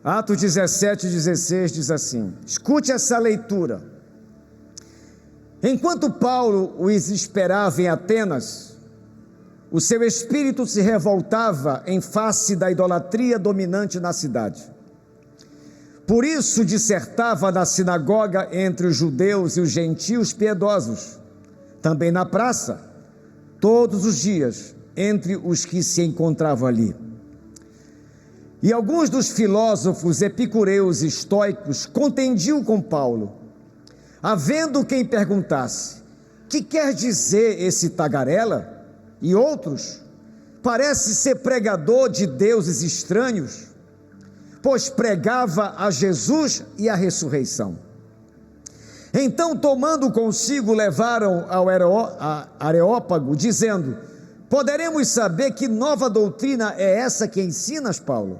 Atos 17:16 diz assim: escute essa leitura. Enquanto Paulo os esperava em Atenas, o seu espírito se revoltava em face da idolatria dominante na cidade. Por isso dissertava na sinagoga entre os judeus e os gentios piedosos, também na praça, todos os dias, entre os que se encontravam ali. E alguns dos filósofos epicureus e estoicos contendiam com Paulo, havendo quem perguntasse: que quer dizer esse tagarela? E outros: parece ser pregador de deuses estranhos, pois pregava a Jesus e a ressurreição. Então, tomando consigo, levaram ao Areópago, dizendo: poderemos saber que nova doutrina é essa que ensinas, Paulo?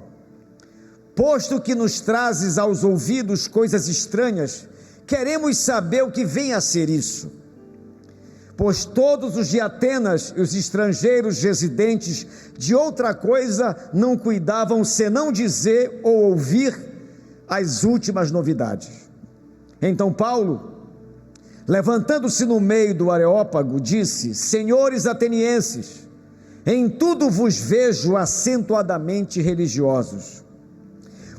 Posto que nos trazes aos ouvidos coisas estranhas, queremos saber o que vem a ser isso. Pois todos os de Atenas e os estrangeiros residentes de outra coisa não cuidavam senão dizer ou ouvir as últimas novidades. Então Paulo, levantando-se no meio do Areópago, disse: senhores atenienses, em tudo vos vejo acentuadamente religiosos,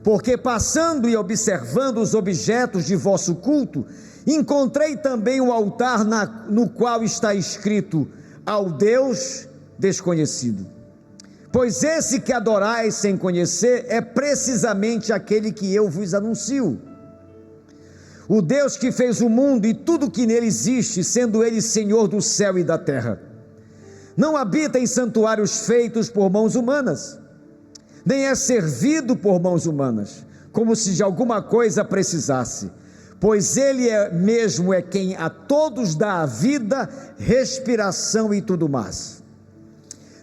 porque passando e observando os objetos de vosso culto, encontrei também um altar no qual está escrito: ao Deus desconhecido. Pois esse que adorais sem conhecer é precisamente aquele que eu vos anuncio. O Deus que fez o mundo e tudo que nele existe, sendo ele Senhor do céu e da terra. Não habita em santuários feitos por mãos humanas, nem é servido por mãos humanas, como se de alguma coisa precisasse, pois ele mesmo é quem a todos dá a vida, respiração e tudo mais.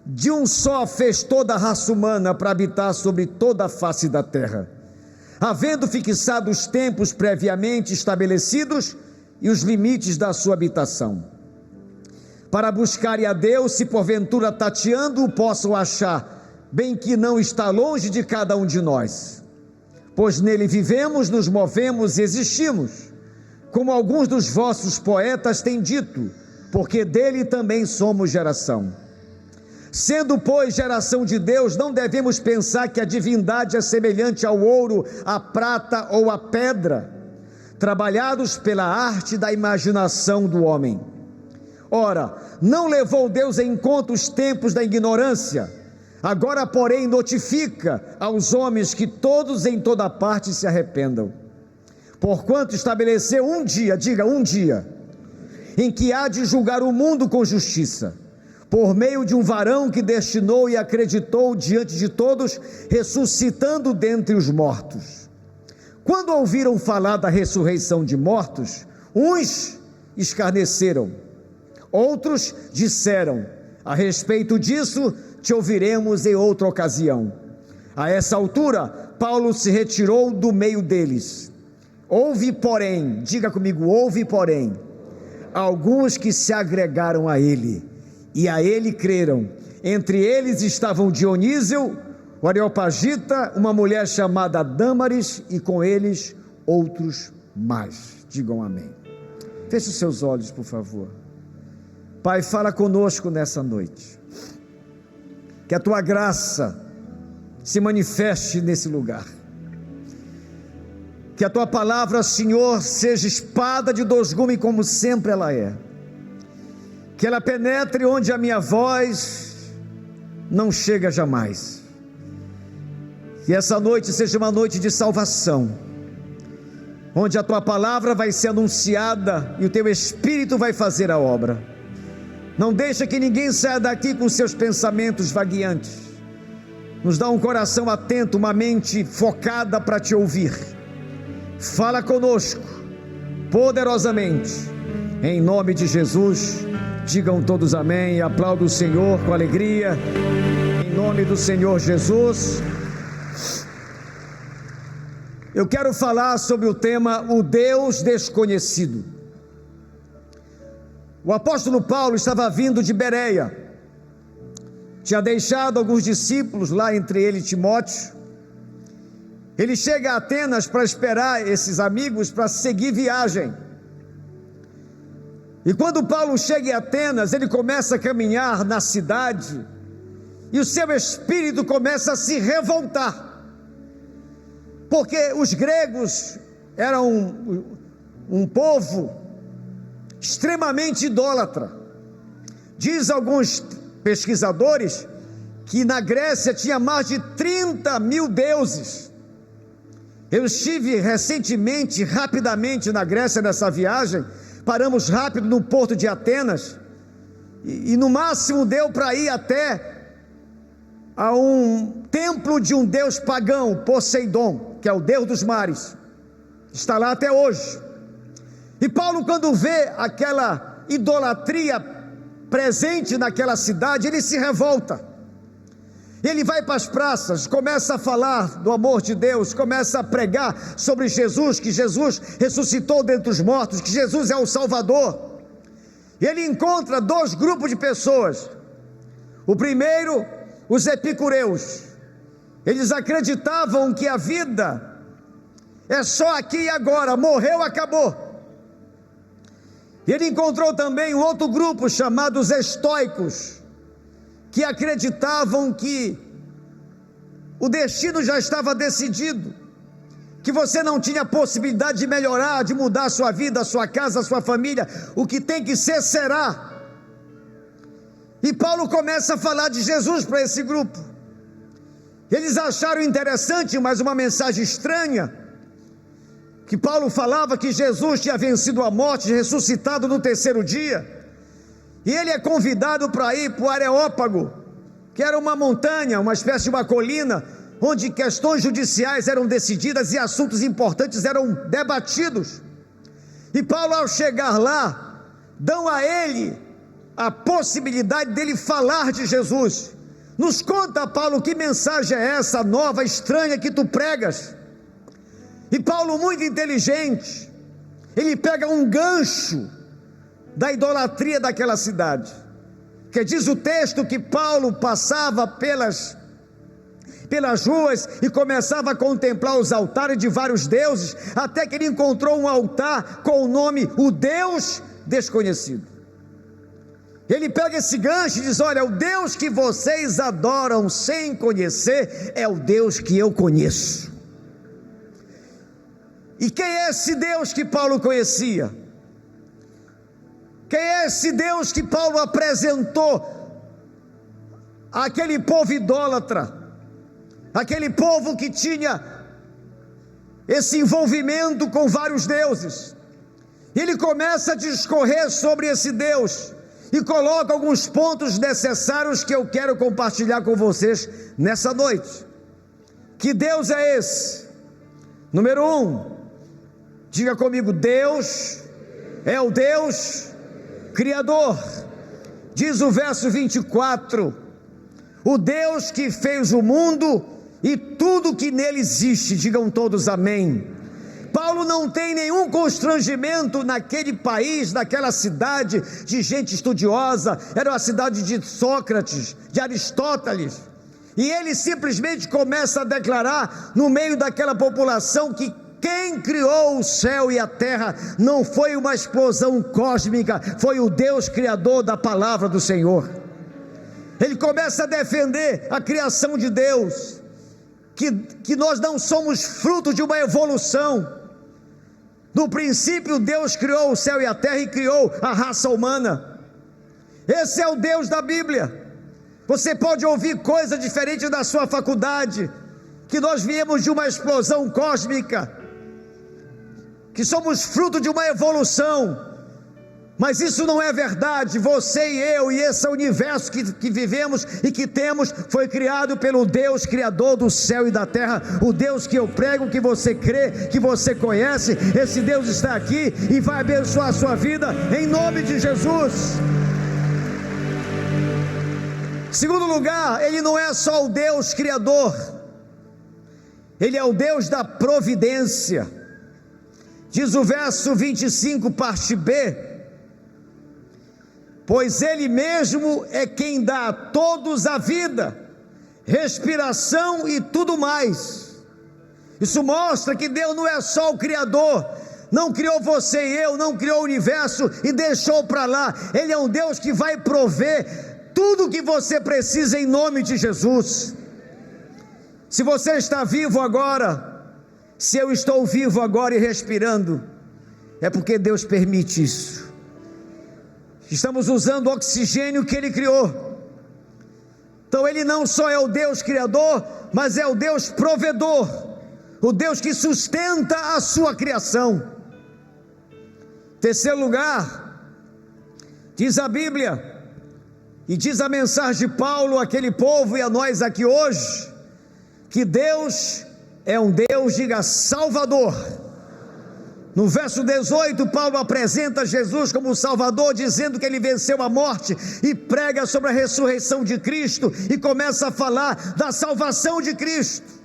De um só fez toda a raça humana para habitar sobre toda a face da terra, havendo fixado os tempos previamente estabelecidos e os limites da sua habitação, para buscarem a Deus, se porventura tateando o possam achar, bem que não está longe de cada um de nós, pois nele vivemos, nos movemos e existimos, como alguns dos vossos poetas têm dito, porque dele também somos geração. Sendo, pois, geração de Deus, não devemos pensar que a divindade é semelhante ao ouro, à prata ou à pedra, trabalhados pela arte da imaginação do homem. Ora, não levou Deus em conta os tempos da ignorância, agora, porém, notifica aos homens que todos em toda parte se arrependam, porquanto estabeleceu um dia, diga um dia, em que há de julgar o mundo com justiça, por meio de um varão que destinou e acreditou diante de todos, ressuscitando dentre os mortos. Quando ouviram falar da ressurreição de mortos, uns escarneceram, outros disseram: a respeito disso te ouviremos em outra ocasião. A essa altura, Paulo se retirou do meio deles. Houve, porém, diga comigo, houve, porém, alguns que se agregaram a ele, e a ele creram. Entre eles estavam Dionísio, o Areopagita, uma mulher chamada Dâmaris, e com eles outros mais. Digam amém. Feche os seus olhos, por favor. Pai, fala conosco nessa noite, que a tua graça se manifeste nesse lugar, que a tua palavra, Senhor, seja espada de dois gumes, como sempre ela é, que ela penetre onde a minha voz não chega jamais, que essa noite seja uma noite de salvação, onde a tua palavra vai ser anunciada e o teu Espírito vai fazer a obra. Não deixa que ninguém saia daqui com seus pensamentos vagueantes, nos dá um coração atento, uma mente focada para te ouvir. Fala conosco poderosamente, em nome de Jesus. Digam todos amém e aplaudam o Senhor com alegria, em nome do Senhor Jesus. Eu quero falar sobre o tema o Deus desconhecido. O apóstolo Paulo estava vindo de Bereia, tinha deixado alguns discípulos lá, entre eles Timóteo, ele chega a Atenas para esperar esses amigos para seguir viagem. E quando Paulo chega em Atenas, ele começa a caminhar na cidade, e o seu espírito começa a se revoltar, porque os gregos eram um povo extremamente idólatra. Diz alguns pesquisadores que na Grécia tinha mais de 30 mil deuses. Eu estive recentemente, rapidamente na Grécia nessa viagem, paramos rápido no porto de Atenas, e no máximo deu para ir até a um templo de um deus pagão, Poseidon, que é o deus dos mares, está lá até hoje. E Paulo, quando vê aquela idolatria presente naquela cidade, ele se revolta. Ele vai para as praças, começa a falar do amor de Deus, começa a pregar sobre Jesus, que Jesus ressuscitou dentre os mortos, que Jesus é o Salvador. E ele encontra dois grupos de pessoas. O primeiro, os epicureus. Eles acreditavam que a vida é só aqui e agora, morreu, acabou. E ele encontrou também um outro grupo chamado os estoicos, que acreditavam que o destino já estava decidido, que você não tinha possibilidade de melhorar, de mudar a sua vida, a sua casa, a sua família. O que tem que ser, será. E Paulo começa a falar de Jesus para esse grupo. Eles acharam interessante, mas uma mensagem estranha, que Paulo falava que Jesus tinha vencido a morte, ressuscitado no terceiro dia. E ele é convidado para ir para o Areópago, que era uma montanha, uma espécie de uma colina, onde questões judiciais eram decididas e assuntos importantes eram debatidos. E Paulo, ao chegar lá, dão a ele a possibilidade dele falar de Jesus. Nos conta, Paulo, que mensagem é essa nova, estranha que tu pregas? E Paulo, muito inteligente, ele pega um gancho da idolatria daquela cidade, que diz o texto que Paulo passava pelas ruas e começava a contemplar os altares de vários deuses, até que ele encontrou um altar com o nome O Deus Desconhecido. Ele pega esse gancho e diz: olha, o Deus que vocês adoram sem conhecer é o Deus que eu conheço. E quem é esse Deus que Paulo conhecia? Quem é esse Deus que Paulo apresentou àquele povo idólatra, aquele povo que tinha esse envolvimento com vários deuses? Ele começa a discorrer sobre esse Deus e coloca alguns pontos necessários que eu quero compartilhar com vocês nessa noite. Que Deus é esse? Número 1, diga comigo: Deus é o Deus Criador. Diz o verso 24: o Deus que fez o mundo e tudo que nele existe. Digam todos amém. Paulo não tem nenhum constrangimento naquele país, naquela cidade de gente estudiosa. Era uma cidade de Sócrates, de Aristóteles, e ele simplesmente começa a declarar no meio daquela população que quem criou o céu e a terra não foi uma explosão cósmica, foi o Deus Criador da palavra do Senhor. Ele começa a defender a criação de Deus, que nós não somos fruto de uma evolução. No princípio Deus criou o céu e a terra e criou a raça humana. Esse é o Deus da Bíblia. Você pode ouvir coisa diferente da sua faculdade, que nós viemos de uma explosão cósmica, que somos fruto de uma evolução, mas isso não é verdade. Você e eu e esse universo que vivemos e que temos foi criado pelo Deus Criador do céu e da terra. O Deus que eu prego, que você crê, que você conhece, esse Deus está aqui e vai abençoar a sua vida em nome de Jesus. Segundo lugar, Ele não é só o Deus Criador, Ele é o Deus da providência. Diz o verso 25, parte B: pois Ele mesmo é quem dá a todos a vida, respiração e tudo mais. Isso mostra que Deus não é só o Criador, não criou você e eu, não criou o universo e deixou para lá. Ele é um Deus que vai prover tudo o que você precisa em nome de Jesus. Se você está vivo agora, se eu estou vivo agora e respirando, é porque Deus permite isso. Estamos usando o oxigênio que Ele criou. Então Ele não só é o Deus criador, mas é o Deus provedor, o Deus que sustenta a sua criação. Terceiro lugar, diz a Bíblia, e diz a mensagem de Paulo àquele povo e a nós aqui hoje, que Deus é um Deus, diga, Salvador. No verso 18, Paulo apresenta Jesus como Salvador, dizendo que Ele venceu a morte, e prega sobre a ressurreição de Cristo, e começa a falar da salvação de Cristo,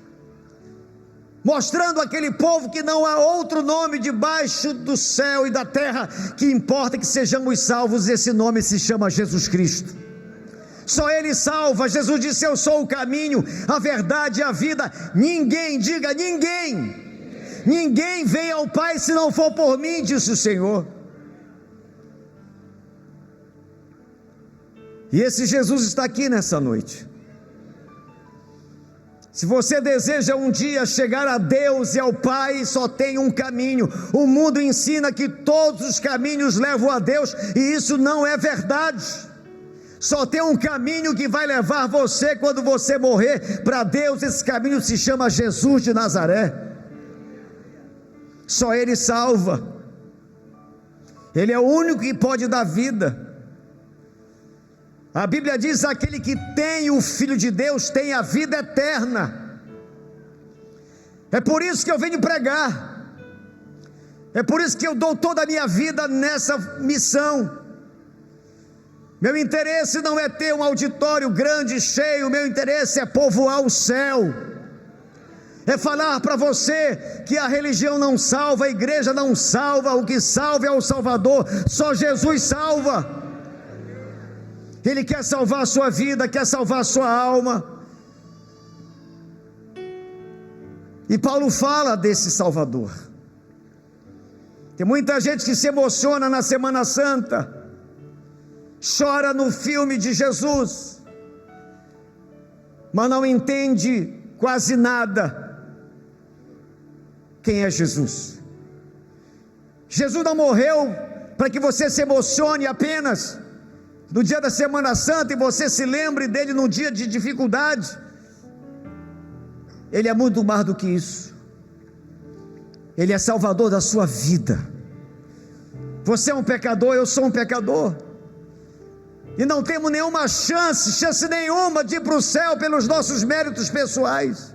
mostrando àquele povo que não há outro nome debaixo do céu e da terra que importa que sejamos salvos. Esse nome se chama Jesus Cristo. Só Ele salva. Jesus disse: eu sou o caminho, a verdade e a vida. Ninguém, diga ninguém, ninguém vem ao Pai se não for por mim, disse o Senhor. E esse Jesus está aqui nessa noite. Se você deseja um dia chegar a Deus e ao Pai, só tem um caminho. O mundo ensina que todos os caminhos levam a Deus, e isso não é verdade. Só tem um caminho que vai levar você, quando você morrer, para Deus. Esse caminho se chama Jesus de Nazaré. Só Ele salva. Ele é o único que pode dar vida. A Bíblia diz: aquele que tem o Filho de Deus tem a vida eterna. É por isso que eu venho pregar. É por isso que eu dou toda a minha vida nessa missão. Meu interesse não é ter um auditório grande, cheio. Meu interesse é povoar o céu. É falar para você que a religião não salva, a igreja não salva. O que salva é o Salvador. Só Jesus salva. Ele quer salvar a sua vida, quer salvar a sua alma. E Paulo fala desse Salvador. Tem muita gente que se emociona na Semana Santa, chora no filme de Jesus, mas não entende quase nada quem é Jesus. Jesus não morreu para que você se emocione apenas no dia da Semana Santa e você se lembre dele num dia de dificuldade. Ele é muito mais do que isso. Ele é Salvador da sua vida. Você é um pecador, eu sou um pecador, e não temos nenhuma chance nenhuma de ir para o céu pelos nossos méritos pessoais.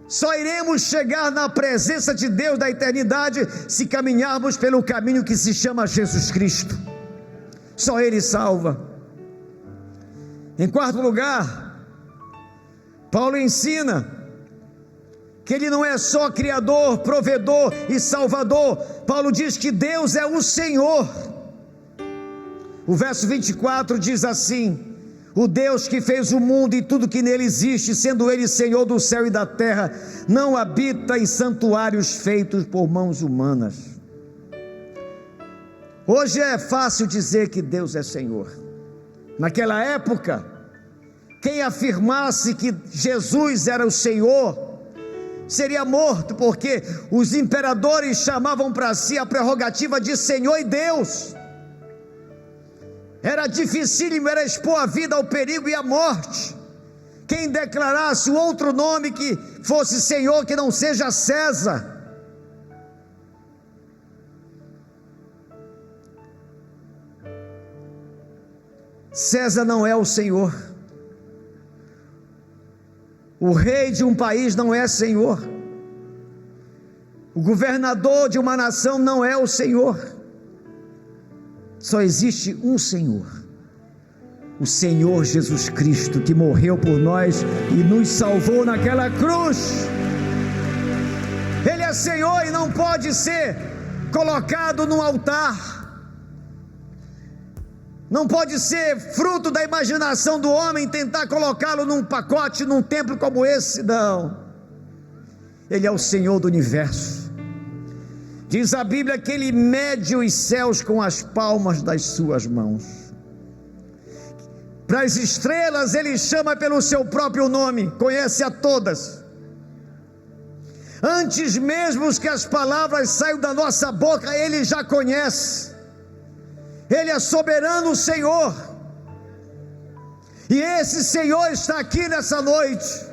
Só iremos chegar na presença de Deus da eternidade se caminharmos pelo caminho que se chama Jesus Cristo. Só Ele salva. Em quarto lugar, Paulo ensina que Ele não é só Criador, provedor e Salvador. Paulo diz que Deus é o Senhor. O verso 24 diz assim: o Deus que fez o mundo e tudo que nele existe, sendo Ele Senhor do céu e da terra, não habita em santuários feitos por mãos humanas. Hoje é fácil dizer que Deus é Senhor. Naquela época, quem afirmasse que Jesus era o Senhor seria morto, porque os imperadores chamavam para si a prerrogativa de Senhor e Deus. Era dificílimo, era expor a vida ao perigo e à morte. Quem declarasse o outro nome que fosse Senhor, que não seja César. César não é o Senhor. O rei de um país não é Senhor. O governador de uma nação não é o Senhor. Só existe um Senhor, o Senhor Jesus Cristo, que morreu por nós e nos salvou naquela cruz. Ele é Senhor e não pode ser colocado num altar. não pode ser fruto da imaginação do homem tentar colocá-lo num pacote, num templo como esse, não. Ele é o Senhor do universo. Diz a Bíblia que Ele mede os céus com as palmas das suas mãos. Para as estrelas Ele chama pelo seu próprio nome, conhece a todas. Antes mesmo que as palavras saiam da nossa boca, Ele já conhece. Ele é soberano Senhor. E esse Senhor está aqui nessa noite.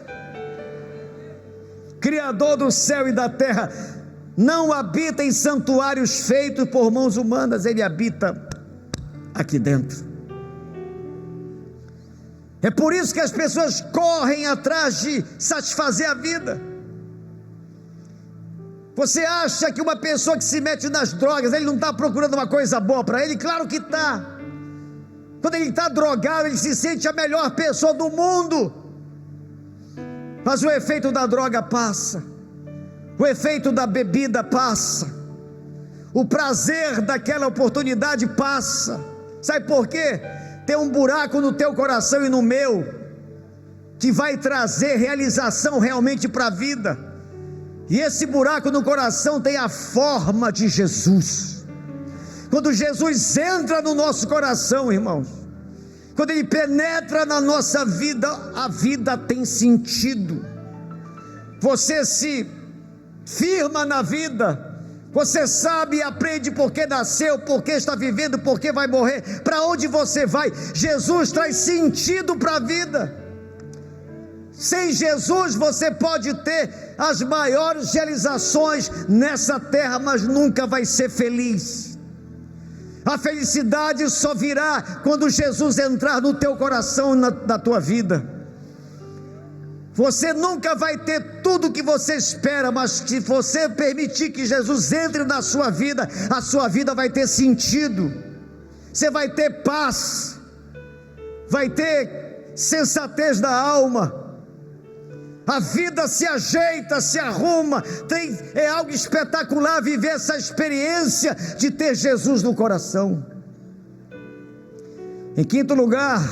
Criador do céu e da terra. Não habita em santuários feitos por mãos humanas. Ele habita aqui dentro. É por isso que as pessoas correm atrás de satisfazer a vida. Você acha que uma pessoa que se mete nas drogas, ele não está procurando uma coisa boa para ele? Claro que está. Quando ele está drogado, ele se sente a melhor pessoa do mundo. Mas o efeito da droga passa, o efeito da bebida passa, o prazer daquela oportunidade passa. Sabe por quê? Tem um buraco no teu coração e no meu, que vai trazer realização realmente para a vida. E esse buraco no coração tem a forma de Jesus. Quando Jesus entra no nosso coração, irmãos, quando Ele penetra na nossa vida, a vida tem sentido. Você se firma na vida, você sabe e aprende por que nasceu, por que está vivendo, por que vai morrer, para onde você vai. Jesus traz sentido para a vida. Sem Jesus você pode ter as maiores realizações nessa terra, mas nunca vai ser feliz. A felicidade só virá quando Jesus entrar no teu coração, na tua vida. Você nunca vai ter tudo o que você espera, mas se você permitir que Jesus entre na sua vida, a sua vida vai ter sentido. Você vai ter paz, vai ter sensatez da alma. A vida se ajeita, se arruma. É algo espetacular viver essa experiência de ter Jesus no coração. Em quinto lugar,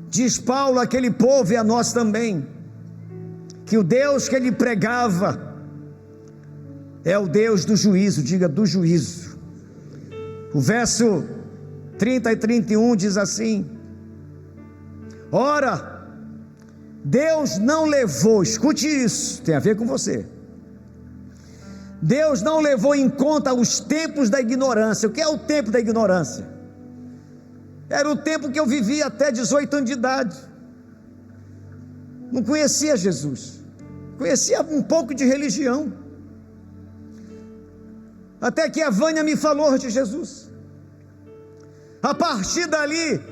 diz Paulo àquele povo e a nós também, que o Deus que ele pregava é o Deus do juízo. Diga, do juízo. O verso 30 e 31 diz assim: ora, Deus não levou, escute isso, tem a ver com você. Deus não levou em conta os tempos da ignorância. O que é o tempo da ignorância? Era o tempo que eu vivia até 18 anos de idade. Não conhecia Jesus, conhecia um pouco de religião, até que a Vânia me falou de Jesus. A partir dali,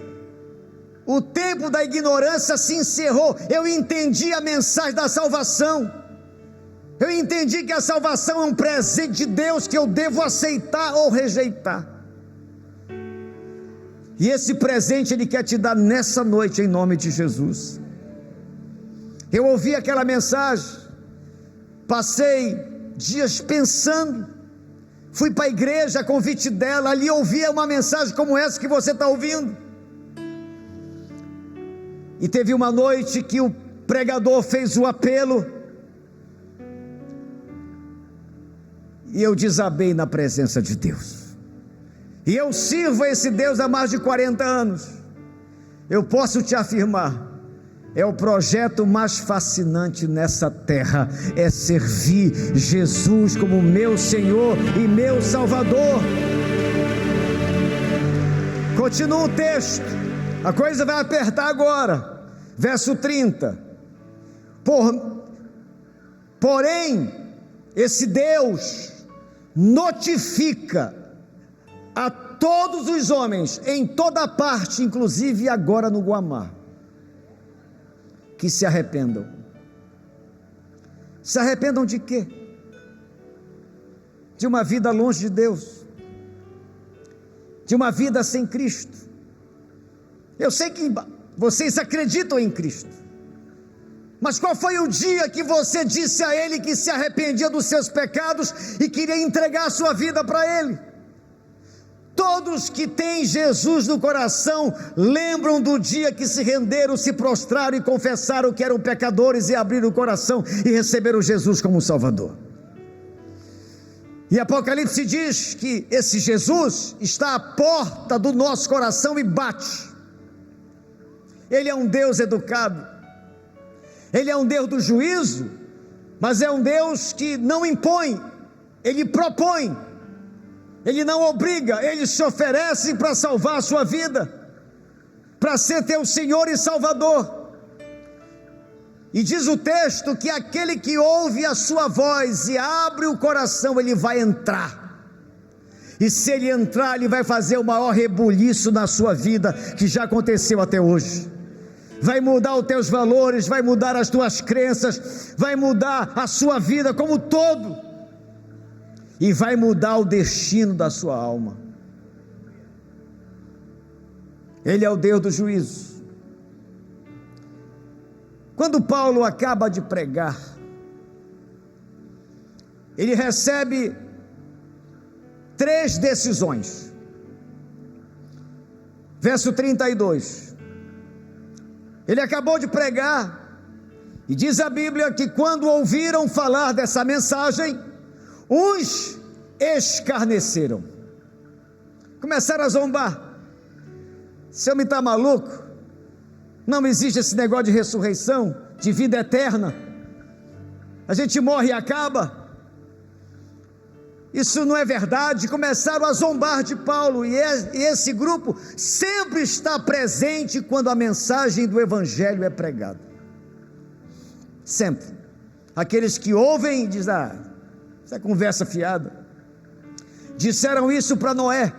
o tempo da ignorância se encerrou. Eu entendi a mensagem da salvação. Eu entendi que a salvação é um presente de Deus que eu devo aceitar ou rejeitar. E esse presente Ele quer te dar nessa noite, em nome de Jesus. Eu ouvi aquela mensagem, passei dias pensando, fui para a igreja a convite dela, ali ouvia uma mensagem como essa que você está ouvindo. E teve uma noite que o pregador fez o apelo, e eu desabei na presença de Deus. E eu sirvo a esse Deus há mais de 40 anos. Eu posso te afirmar, é o projeto mais fascinante nessa terra, é servir Jesus como meu Senhor e meu Salvador. Continua o texto, a coisa vai apertar agora. Verso 30, porém, esse Deus notifica a todos os homens, em toda parte, inclusive agora no Guamá, que se arrependam. Se arrependam de quê? De uma vida longe de Deus, de uma vida sem Cristo. Eu sei que vocês acreditam em Cristo, mas qual foi o dia que você disse a Ele que se arrependia dos seus pecados e queria entregar a sua vida para Ele? todos que têm Jesus no coração lembram do dia que se renderam, se prostraram e confessaram que eram pecadores e abriram o coração e receberam Jesus como Salvador. E Apocalipse diz que esse Jesus está à porta do nosso coração e bate. Ele é um Deus educado, Ele é um Deus do juízo, mas é um Deus que não impõe, Ele propõe, Ele não obriga, Ele se oferece para salvar a sua vida, para ser teu Senhor e Salvador. E diz o texto que aquele que ouve a sua voz e abre o coração, ele vai entrar. E se ele entrar, ele vai fazer o maior rebuliço na sua vida, que já aconteceu até hoje. Vai mudar os teus valores, vai mudar as tuas crenças, vai mudar a sua vida como um todo. E vai mudar o destino da sua alma. Ele é o Deus do juízo. Quando Paulo acaba de pregar, ele recebe 3 decisões. Verso 32. Ele acabou de pregar, e diz a Bíblia que quando ouviram falar dessa mensagem, uns escarneceram, começaram a zombar. Esse homem está maluco? Não existe esse negócio de ressurreição, de vida eterna. A gente morre e acaba. Isso não é verdade. Começaram a zombar de Paulo, e esse grupo sempre está presente quando a mensagem do Evangelho é pregada. Sempre. Aqueles que ouvem dizem: essa conversa fiada. Disseram isso para Noé,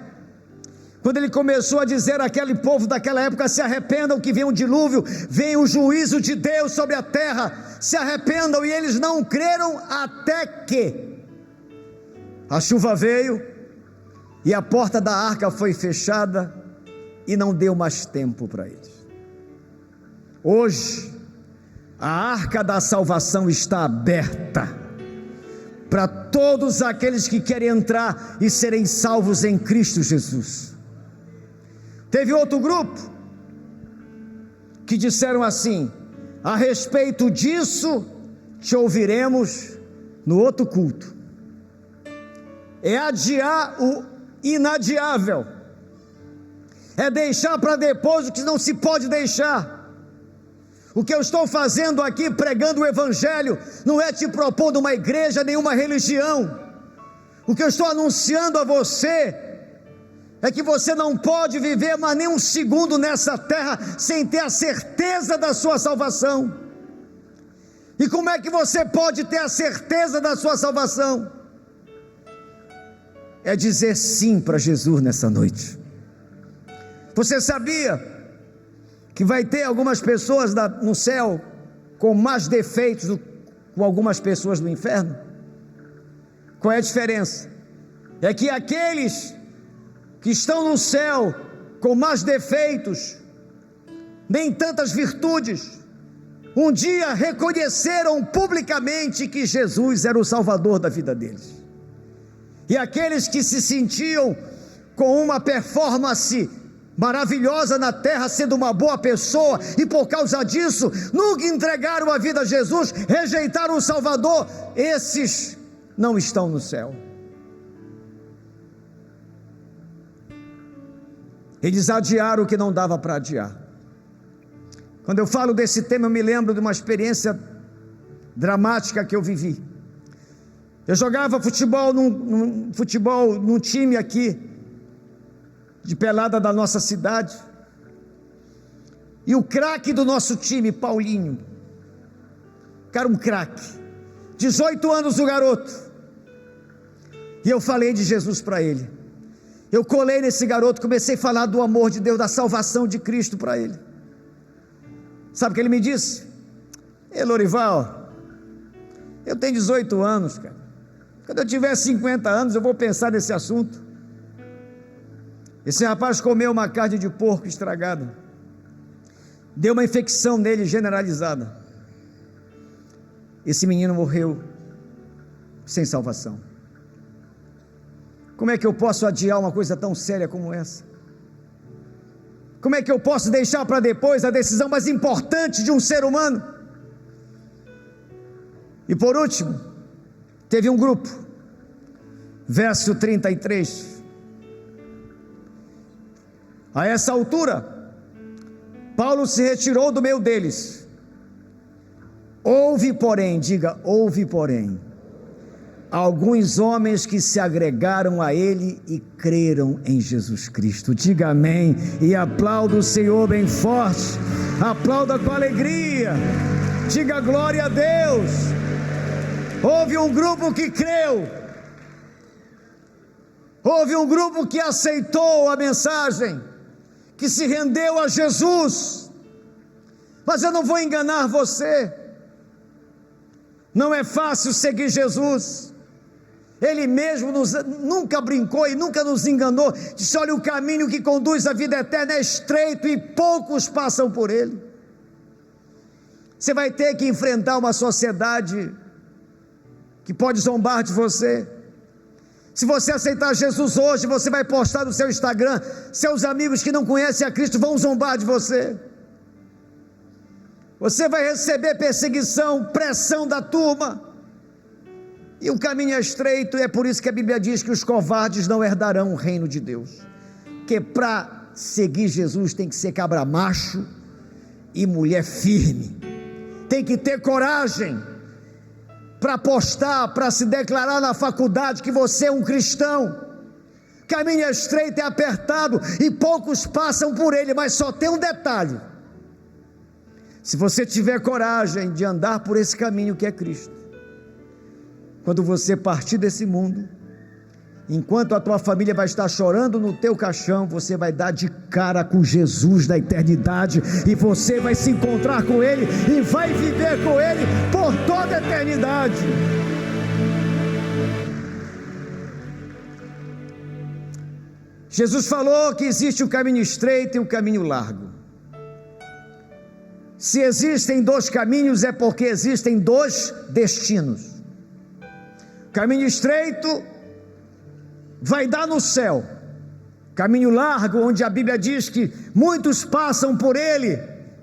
quando ele começou a dizer àquele povo daquela época: se arrependam que vem um dilúvio, vem o juízo de Deus sobre a terra, se arrependam. E eles não creram até que a chuva veio e a porta da arca foi fechada e não deu mais tempo para eles. Hoje a arca da salvação está aberta para todos aqueles que querem entrar e serem salvos em Cristo Jesus. Teve outro grupo que disseram assim: a respeito disso te ouviremos no outro culto. É adiar o inadiável, é deixar para depois o que não se pode deixar. O que eu estou fazendo aqui, pregando o Evangelho, não é te propondo uma igreja, nenhuma religião. O que eu estou anunciando a você é que você não pode viver mais nem um segundo nessa terra sem ter a certeza da sua salvação. E como é que você pode ter a certeza da sua salvação? É dizer sim para Jesus nessa noite. Você sabia que vai ter algumas pessoas no céu com mais defeitos do que algumas pessoas no inferno? Qual é a diferença? É que aqueles que estão no céu com mais defeitos, nem tantas virtudes, um dia reconheceram publicamente que Jesus era o Salvador da vida deles. E aqueles que se sentiam com uma performance maravilhosa na terra, sendo uma boa pessoa, e por causa disso nunca entregaram a vida a Jesus, rejeitaram o Salvador, esses não estão no céu. Eles adiaram o que não dava para adiar. Quando eu falo desse tema, eu me lembro de uma experiência dramática que eu vivi. Eu jogava futebol num time aqui de pelada da nossa cidade, e o craque do nosso time, Paulinho, cara, um craque, 18 anos o garoto, e eu falei de Jesus para ele. Eu colei nesse garoto, comecei a falar do amor de Deus, da salvação de Cristo para ele. Sabe o que ele me disse? Lorival, eu tenho 18 anos, cara. Quando eu tiver 50 anos eu vou pensar nesse assunto. Esse rapaz comeu uma carne de porco estragada, deu uma infecção nele generalizada. Esse menino morreu sem salvação. Como é que eu posso adiar uma coisa tão séria como essa? Como é que eu posso deixar para depois a decisão mais importante de um ser humano? E por último, teve um grupo, verso 33. A essa altura, Paulo se retirou do meio deles. Houve, porém, diga, houve, porém, alguns homens que se agregaram a ele e creram em Jesus Cristo. Diga amém e aplauda o Senhor bem forte, aplauda com alegria, diga glória a Deus. Houve um grupo que creu, houve um grupo que aceitou a mensagem, que se rendeu a Jesus. Mas eu não vou enganar você, não é fácil seguir Jesus. Ele mesmo nunca brincou e nunca nos enganou. Disse: olha, o caminho que conduz à vida eterna é estreito e poucos passam por ele. Você vai ter que enfrentar uma sociedade que pode zombar de você. Se você aceitar Jesus hoje, você vai postar no seu Instagram, seus amigos que não conhecem a Cristo vão zombar de você. Você vai receber perseguição, pressão da turma. E o caminho é estreito, e é por isso que a Bíblia diz que os covardes não herdarão o reino de Deus. Que para seguir Jesus tem que ser cabra macho e mulher firme. Tem que ter coragem para postar, para se declarar na faculdade que você é um cristão. Caminho é estreito, é apertado e poucos passam por ele, mas só tem um detalhe: se você tiver coragem de andar por esse caminho que é Cristo, quando você partir desse mundo, enquanto a tua família vai estar chorando no teu caixão, você vai dar de cara com Jesus da eternidade, e você vai se encontrar com Ele, e vai viver com Ele por toda a eternidade. Jesus falou que existe um caminho estreito e um caminho largo. Se existem dois caminhos, é porque existem dois destinos. Caminho estreito vai dar no céu, caminho largo, onde a Bíblia diz que muitos passam por ele,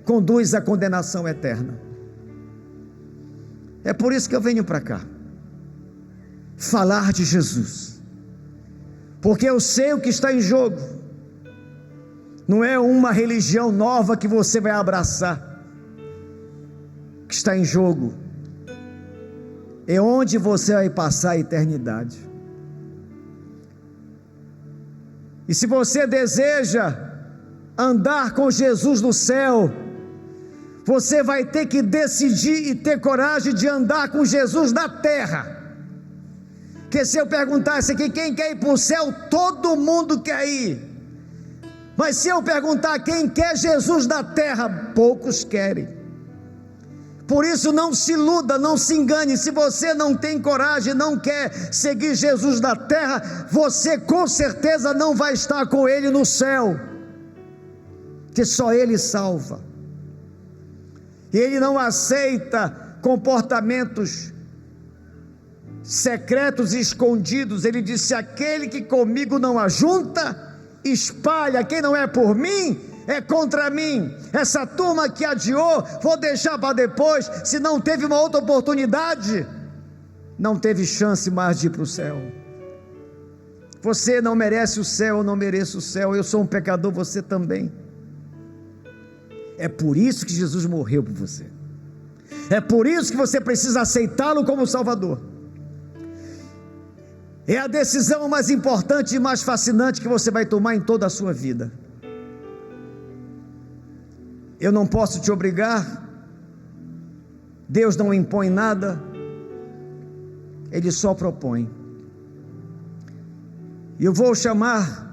conduz à condenação eterna. É por isso que eu venho para cá, falar de Jesus, porque eu sei o que está em jogo. Não é uma religião nova que você vai abraçar. O que está em jogo é onde você vai passar a eternidade. E se você deseja andar com Jesus no céu, você vai ter que decidir e ter coragem de andar com Jesus na terra. Porque se eu perguntasse aqui quem quer ir para o céu, todo mundo quer ir. Mas se eu perguntar quem quer Jesus na terra, poucos querem. Por isso não se iluda, não se engane. Se você não tem coragem, não quer seguir Jesus na terra, você com certeza não vai estar com Ele no céu, que só Ele salva. E Ele não aceita comportamentos secretos e escondidos. Ele disse: aquele que comigo não ajunta, espalha. Quem não é por mim, é contra mim. Essa turma que adiou, vou deixar para depois. Se não teve uma outra oportunidade, não teve chance mais de ir para o céu. Você não merece o céu, eu não mereço o céu. Eu sou um pecador, você também. É por isso que Jesus morreu por você. É por isso que você precisa aceitá-lo como Salvador. É a decisão mais importante e mais fascinante que você vai tomar em toda a sua vida. Eu não posso te obrigar, Deus não impõe nada, Ele só propõe. E eu vou chamar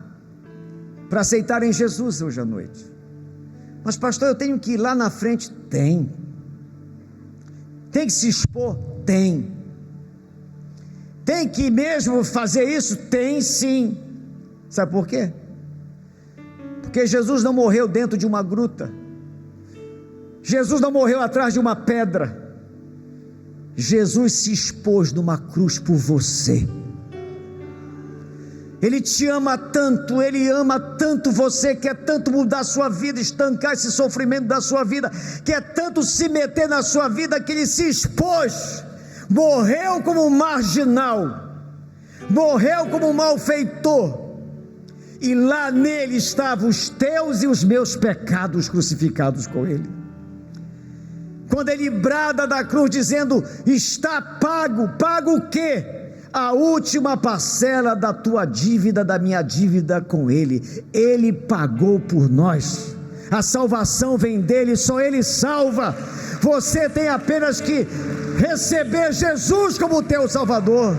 para aceitarem Jesus hoje à noite. Mas pastor, eu tenho que ir lá na frente? Tem que se expor? Tem que mesmo fazer isso? Tem sim. Sabe por quê? Porque Jesus não morreu dentro de uma gruta, Jesus não morreu atrás de uma pedra, Jesus se expôs numa cruz por você. Ele te ama tanto, Ele ama tanto você, quer tanto mudar a sua vida, estancar esse sofrimento da sua vida, quer tanto se meter na sua vida, que Ele se expôs, morreu como um marginal, morreu como um malfeitor, e lá nele estavam os teus e os meus pecados crucificados com Ele. Quando Ele brada da cruz dizendo: está pago, pago o quê? A última parcela da tua dívida, da minha dívida com Ele. Ele pagou por nós. A salvação vem dele, só Ele salva. Você tem apenas que receber Jesus como teu Salvador.